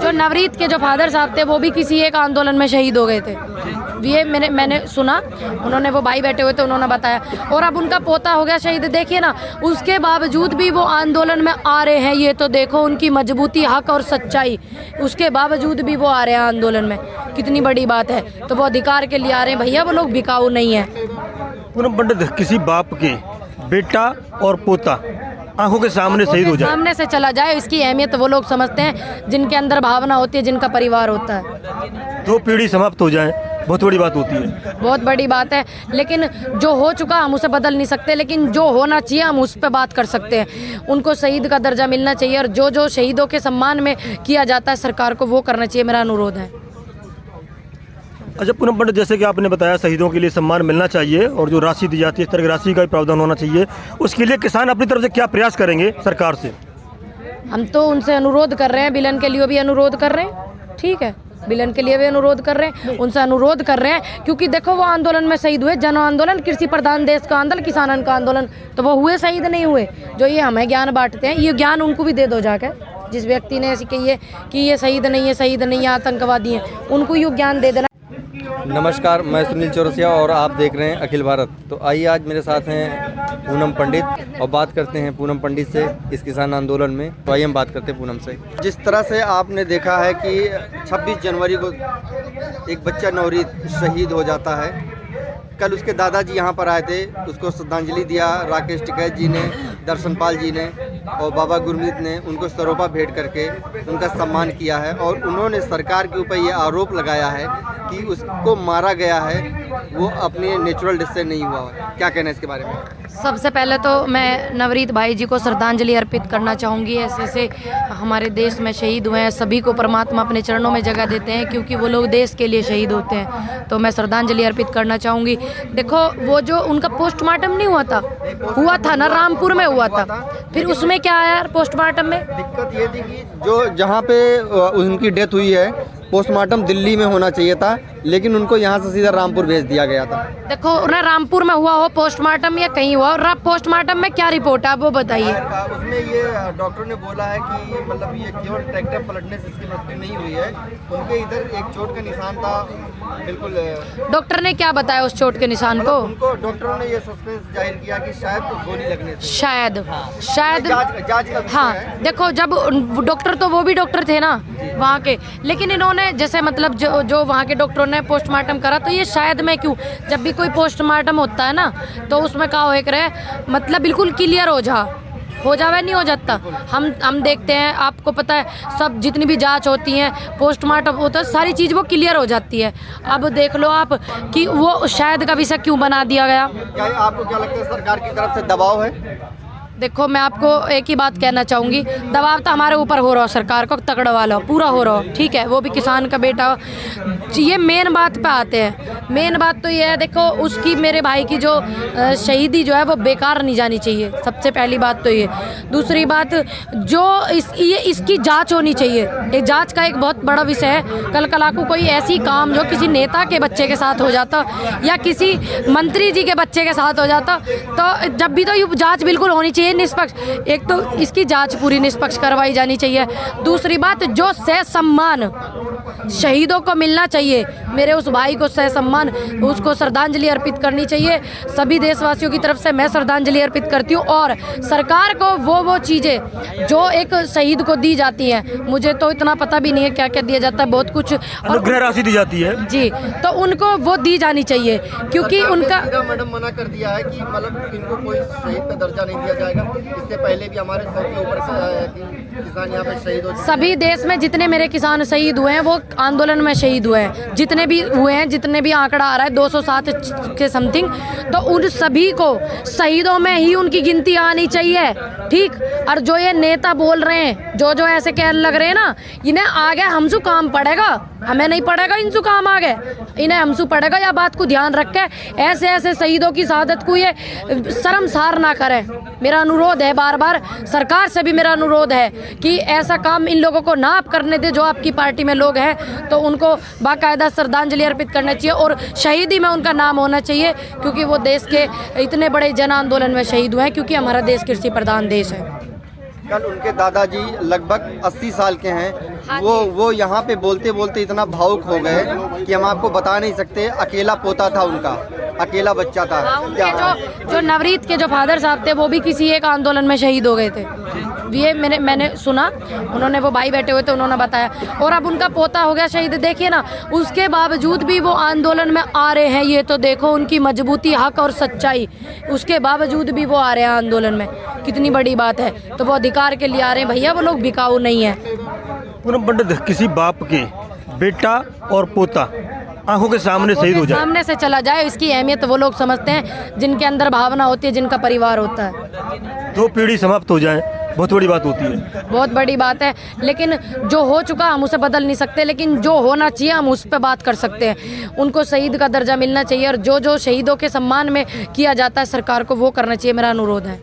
जो नवरीत के जो फादर साहब थे वो भी किसी एक आंदोलन में शहीद हो गए थे, ये मैंने सुना, उन्होंने, वो भाई बैठे हुए थे, उन्होंने बताया। और अब उनका पोता हो गया शहीद, देखिए ना, उसके बावजूद भी वो आंदोलन में आ रहे हैं। ये तो देखो उनकी मजबूती, हक और सच्चाई, उसके बावजूद भी वो आ रहे हैं आंदोलन में, कितनी बड़ी बात है। तो वो अधिकार के लिए आ रहे हैं भैया, वो लोग बिकाऊ नहीं है। पूनम पंडित, किसी बाप के बेटा और पोता आंखों के सामने शहीद हो जाए, सामने से चला जाए, इसकी अहमियत वो लोग समझते हैं जिनके अंदर भावना होती है, जिनका परिवार होता है। 2 पीढ़ी समाप्त हो जाए, बहुत बड़ी बात होती है, बहुत बड़ी बात है। लेकिन जो हो चुका हम उसे बदल नहीं सकते, लेकिन जो होना चाहिए हम उस पर बात कर सकते हैं। उनको शहीद का दर्जा मिलना चाहिए, और जो जो शहीदों के सम्मान में किया जाता है सरकार को, वो करना चाहिए, मेरा अनुरोध है। अच्छा पूनम पंडित, जैसे कि आपने बताया शहीदों के लिए सम्मान मिलना चाहिए और जो राशि दी जाती है इस तरह की राशि का भी प्रावधान होना चाहिए, उसके लिए किसान अपनी तरफ से क्या प्रयास करेंगे सरकार से? हम तो उनसे अनुरोध कर रहे हैं, बिलन के लिए भी अनुरोध कर रहे हैं, ठीक है, बिलन के लिए भी अनुरोध कर रहे हैं, उनसे अनुरोध कर रहे हैं, क्योंकि देखो वो आंदोलन में शहीद हुए, जन आंदोलन, कृषि प्रधान देश का आंदोलन, किसानन का आंदोलन, तो वो हुए, शहीद नहीं हुए। जो ये हमें ज्ञान बांटते हैं, ये ज्ञान उनको भी दे दो जाकर, जिस व्यक्ति ने ऐसी कही है कि ये शहीद नहीं है, शहीद नहीं है, आतंकवादी हैं, उनको ये ज्ञान दे देना। नमस्कार, मैं सुनील चौरसिया और आप देख रहे हैं अखिल भारत। तो आइए, आज मेरे साथ हैं पूनम पंडित और बात करते हैं पूनम पंडित से इस किसान आंदोलन में। तो आइए हम बात करते हैं पूनम से। जिस तरह से आपने देखा है कि 26 जनवरी को एक बच्चा नवरीत शहीद हो जाता है, कल उसके दादाजी यहाँ पर आए थे, उसको श्रद्धांजलि दिया, राकेश टिकैत जी ने, दर्शनपाल जी ने और बाबा गुरमीत ने उनको सरोपा भेंट करके उनका सम्मान किया है। और उन्होंने सरकार के ऊपर ये आरोप लगाया है कि उसको मारा गया है, वो अपने नेचुरल डेथ से नहीं हुआ है। क्या कहना है इसके बारे में? सबसे पहले तो मैं नवरीत भाई जी को श्रद्धांजलि अर्पित करना चाहूँगी। ऐसे ऐसे हमारे देश में शहीद हुए हैं, सभी को परमात्मा अपने चरणों में जगह देते हैं, क्योंकि वो लोग देश के लिए शहीद होते हैं। तो मैं श्रद्धांजलि अर्पित करना चाहूँगी। देखो, वो जो उनका पोस्टमार्टम नहीं हुआ था ना, रामपुर में हुआ था, फिर उसमें क्या आया पोस्टमार्टम में? दिक्कत ये थी कि जो जहाँ पे उनकी डेथ हुई है, पोस्टमार्टम दिल्ली में होना चाहिए था, लेकिन उनको यहाँ से सीधा रामपुर भेज दिया गया था। देखो ना, रामपुर में हुआ हो पोस्टमार्टम या कहीं हुआ, और पोस्टमार्टम में क्या रिपोर्ट है वो बताइए। उसमें ये डॉक्टर ने बोला है कि मतलब ये केवल ट्रैक्टर पलटने से इसकी मृत्यु नहीं हुई है, उनके इधर एक चोट का निशान था। बिल्कुल। डॉक्टर ने क्या बताया उस चोट के निशान को? उनको डॉक्टरों ने ये सस्पेंस जाहिर किया कि शायद गोली लगने से, शायद जांच हाँ, देखो, जब डॉक्टर, तो वो भी डॉक्टर थे ना वहाँ के, लेकिन इन्होंने जैसे मतलब जो वहाँ के डॉक्टरों ने पोस्टमार्टम करा, तो ये शायद में क्यों, जब भी कोई पोस्टमार्टम होता है ना, तो उसमें क्या हो रहे, मतलब बिल्कुल क्लियर हो जावे, नहीं हो जाता। हम देखते हैं, आपको पता है, सब जितनी भी जांच होती हैं, पोस्टमार्टम होता है, सारी चीज़ वो क्लियर हो जाती है। अब देख लो आप कि वो शायद का विषय क्यों बना दिया गया। क्या आपको क्या लगता है सरकार की तरफ से दबाव है? देखो, मैं आपको एक ही बात कहना चाहूँगी, दबाव तो हमारे ऊपर हो रहा हो, सरकार को तगड़ा वाला पूरा हो रहा हो, ठीक है, वो भी किसान का बेटा हो। ये मेन बात पे आते हैं। मेन बात तो ये है, देखो, उसकी, मेरे भाई की जो शहीदी जो है वो बेकार नहीं जानी चाहिए, सबसे पहली बात तो ये। दूसरी बात, जो इसकी जांच होनी चाहिए। एक जांच का एक बहुत बड़ा विषय है। कल को कोई ऐसी काम जो किसी नेता के बच्चे के साथ हो जाता या किसी मंत्री जी के बच्चे के साथ हो जाता, तो जब भी तो ये जाँच बिल्कुल होनी चाहिए, निष्पक्ष। एक तो इसकी जांच पूरी निष्पक्ष करवाई जानी चाहिए। दूसरी बात, जो सह सम्मान शहीदों को मिलना चाहिए, मेरे उस भाई को सह सम्मान, उसको श्रद्धांजलि अर्पित करनी चाहिए। सभी देशवासियों की तरफ से मैं श्रद्धांजलि अर्पित करती हूँ। और सरकार को वो चीज़ें जो एक शहीद को दी जाती हैं, मुझे तो इतना पता भी नहीं है क्या क्या दिया जाता है, बहुत कुछ, अनुग्रह राशि दी जाती है जी, तो उनको वो दी जानी चाहिए, क्योंकि उनका मैडम मना कर दिया है कि मतलब इनको कोई शहीद का दर्जा नहीं दिया जाएगा। इससे पहले भी हमारे 100 के ऊपर किसान यहाँ पे शहीद हो, सभी देश में जितने मेरे किसान शहीद हुए हैं वो आंदोलन में शहीद हुए हैं, जितने भी हुए हैं, जितने भी आंकड़ा आ रहा है 207 के समथिंग, तो उन सभी को शहीदों में ही उनकी गिनती आनी चाहिए, ठीक। और जो ये नेता बोल रहे हैं, जो ऐसे कहने लग रहे हैं ना, इन्हें आगे हमसू काम पड़ेगा, हमें नहीं पड़ेगा, इनसू काम आगे, इन्हें हमसू पड़ेगा। या बात को ध्यान रख के ऐसे ऐसे शहीदों की शहादत को ये शर्मसार ना करें। मेरा अनुरोध है, बार बार सरकार से भी मेरा अनुरोध है कि ऐसा काम इन लोगों को ना आप करने दे। जो आपकी पार्टी में लोग हैं तो उनको बाकायदा श्रद्धांजलि अर्पित करना चाहिए और शहीदी में उनका नाम होना चाहिए, क्योंकि वो देश के इतने बड़े जन आंदोलन में शहीद हुए हैं, क्योंकि हमारा देश कृषि प्रधान देश है। कल उनके दादाजी लगभग 80 साल के हैं, वो यहाँ पे बोलते बोलते इतना भावुक हो गए कि हम आपको बता नहीं सकते। अकेला पोता था उनका, अकेला बच्चा था। उनके जो नवरीत के जो फादर साहब थे वो भी किसी एक आंदोलन में शहीद हो गए थे। ये मैंने सुना, उन्होंने, वो भाई बैठे हुए थे, उन्होंने बताया। और अब उनका पोता हो गया शहीद। देखिए ना, उसके बावजूद भी वो आंदोलन में आ रहे हैं। ये तो देखो उनकी मजबूती, हक और सच्चाई। उसके बावजूद भी वो आ रहे हैं आंदोलन में, कितनी बड़ी बात है। तो वो अधिकार के लिए आ रहे हैं भैया, वो लोग बिकाऊ नहीं है। पूनम पंडित, किसी बाप के बेटा और पोता आंखों के सामने शहीद हो जाए, सामने से चला जाए, इसकी अहमियत वो लोग समझते हैं जिनके अंदर भावना होती है, जिनका परिवार होता है। 2 पीढ़ी समाप्त हो जाए, बहुत बड़ी बात होती है। बहुत बड़ी बात है। लेकिन जो हो चुका हम उसे बदल नहीं सकते, लेकिन जो होना चाहिए हम उस पर बात कर सकते हैं। उनको शहीद का दर्जा मिलना चाहिए, और जो शहीदों के सम्मान में किया जाता है सरकार को, वो करना चाहिए, मेरा अनुरोध है।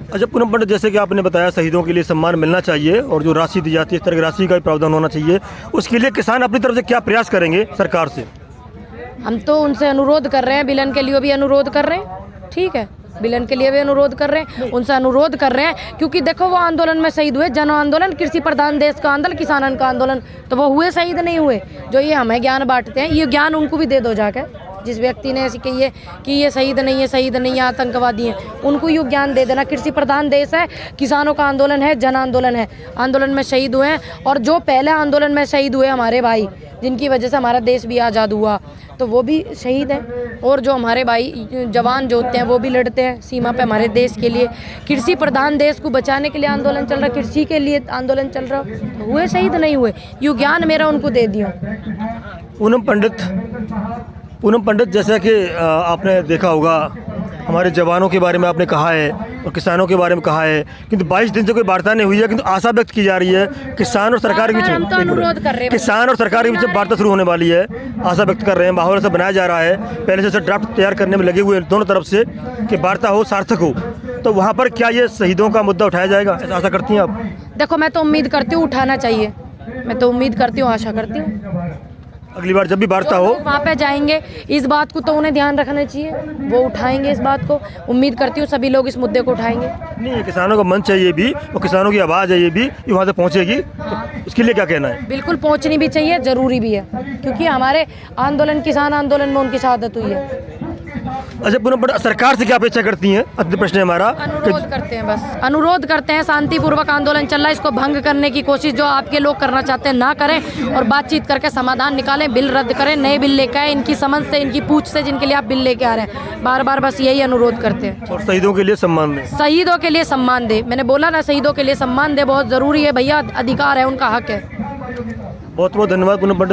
अच्छा पूनम पंडित, जैसे कि आपने बताया शहीदों के लिए सम्मान मिलना चाहिए और जो राशि दी जाती है इस तरह की राशि का भी प्रावधान होना चाहिए, उसके लिए किसान अपनी तरफ से क्या प्रयास करेंगे सरकार से? हम तो उनसे अनुरोध कर रहे हैं, बिलन के लिए भी अनुरोध कर रहे हैं, ठीक है, बिलन के लिए भी अनुरोध कर रहे हैं, उनसे अनुरोध कर रहे हैं। क्योंकि देखो वो आंदोलन में शहीद हुए, जन आंदोलन, कृषि प्रधान देश का आंदोलन, किसानन का आंदोलन, तो वो हुए, शहीद नहीं हुए। जो ये हमें ज्ञान बांटते हैं, ये ज्ञान उनको भी दे दो जाकर। जिस व्यक्ति ने ऐसी कही है कि ये शहीद नहीं है, शहीद नहीं है, आतंकवादी हैं, उनको ये ज्ञान दे देना। कृषि प्रधान देश है, किसानों का आंदोलन है, जन आंदोलन है, आंदोलन में शहीद हुए हैं। और जो पहले आंदोलन में शहीद हुए हमारे भाई, जिनकी वजह से हमारा देश भी आज़ाद हुआ, तो वो भी शहीद हैं। और जो हमारे भाई जवान जो होते हैं वो भी लड़ते हैं सीमा पे हमारे देश के लिए। कृषि प्रधान देश को बचाने के लिए आंदोलन चल रहा, कृषि के लिए आंदोलन चल रहा, तो हुए, शहीद नहीं हुए। ये ज्ञान मेरा उनको दे दियो। पूनम पंडित, जैसा कि आपने देखा होगा, हमारे जवानों के बारे में आपने कहा है और किसानों के बारे में कहा है, किंतु 22 दिन से कोई वार्ता नहीं हुई है, किंतु आशा व्यक्त की जा रही है किसान और सरकार के बीच हम तो अनुरोध कर रहे हैं, किसान और सरकार के बीच वार्ता शुरू होने वाली है। आशा व्यक्त कर रहे हैं, माहौल ऐसा बनाया जा रहा है, पहले से ड्राफ्ट तैयार करने में लगे हुए हैं दोनों तरफ से कि वार्ता हो, सार्थक हो। तो वहाँ पर क्या ये शहीदों का मुद्दा उठाया जाएगा, ऐसा आशा करती हैं आप? देखो, मैं तो उम्मीद करती हूँ उठाना चाहिए, मैं तो उम्मीद करती हूँ, आशा करती हूँ। अगली बार जब भी वार्ता हो वहाँ पे जाएंगे, इस बात को तो उन्हें ध्यान रखना चाहिए, वो उठाएंगे इस बात को। उम्मीद करती हूँ सभी लोग इस मुद्दे को उठाएंगे। नहीं, किसानों का मंच है ये भी, और किसानों की आवाज़ है ये भी, ये वहाँ तक पहुँचेगी, तो उसके लिए क्या कहना है? बिल्कुल पहुँचनी भी चाहिए, ज़रूरी भी है, क्योंकि हमारे आंदोलन, किसान आंदोलन में उनकी शहादत हुई है। अच्छा पूनम पंडित, सरकार से क्या अपेक्षा करती हैं? अंतिम प्रश्न है हमारा। अनुरोध करते हैं, बस अनुरोध करते हैं, शांतिपूर्वक आंदोलन चल रहा है, इसको भंग करने की कोशिश जो आपके लोग करना चाहते हैं ना करें, और बातचीत करके समाधान निकालें, बिल रद्द करें, नए बिल लेकर आए, इनकी समझ से, इनकी पूछ से, जिनके लिए आप बिल लेके आ रहे हैं। बार बार बस यही अनुरोध करते हैं। और शहीदों के लिए सम्मान दें। शहीदों के लिए सम्मान दे, मैंने बोला ना, शहीदों के लिए सम्मान दे, बहुत ज़रूरी है भैया, अधिकार है, उनका हक है। बहुत बहुत धन्यवाद पूनम पंडित।